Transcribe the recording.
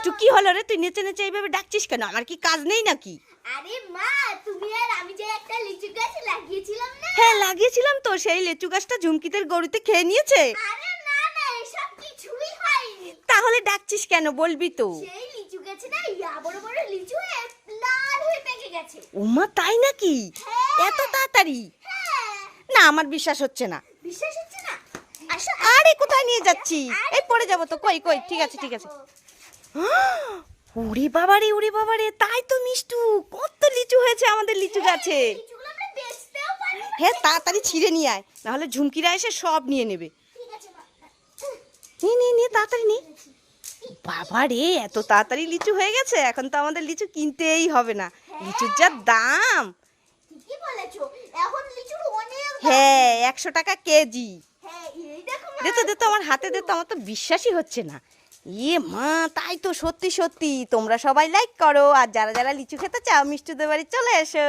মিষ্টু কি হলো রে, তুই নেচে নেচে এইভাবে ডাকছিস কেন? আমার কি কাজ নেই নাকি? আরে মা, তুমি আর আমি যে একটা লিচু গাছ লাগিয়েছিলাম না? হ্যাঁ লাগিয়েছিলাম তো, সেই লিচু গাছটা ঝুমকিদের গরুতে খেয়ে নিয়েছে। আরে না না, এসব কিছুই হয়নি। তাহলে ডাকছিস কেন বলবি তো? সেই লিচু গাছে না বড় বড় লিচু হয়ে লাল হয়ে পেকে গেছে। ওমা তাই নাকি? এত তাড়াতাড়ি? হ্যাঁ। না আমার বিশ্বাস হচ্ছে না। বিশ্বাস হচ্ছে না? আসো। আরে কোথায় নিয়ে যাচ্ছি? এই পড়ে যাবো তো। কই কই, ঠিক আছে ঠিক আছে। ওরে বাবারে, তাই তো মিষ্টু, কত লিচু হয়েছে আমাদের লিচু গাছে। লিচুগুলো আমরা বেচতেও পারি। হ্যাঁ তাড়াতাড়ি ছিঁড়ে নিয়ে আয়, নাহলে ঝুমকিরা এসে সব নিয়ে নেবে। ঠিক আছে মা। নে তাড়াতাড়ি নে। বাবা রে, এত তাড়াতাড়ি লিচু হয়ে গেছে, এখন তো আমাদের লিচু কিনতেই হবে না। লিচুর যা দাম। ঠিকই বলেছো, এখন লিচুর অনেক দাম। হ্যাঁ 100 টাকা কেজি। হ্যাঁ, এই দেখো মা। দে তো আমার হাতে দে তো, আমার তো বিশ্বাসই হচ্ছে না। ইয়ে মা, তাই তো, সত্যি সত্যি। তোমরা সবাই লাইক করো, আর যারা যারা লিচু খেতে চাও মিষ্টুদের বাড়ি চলে এসো।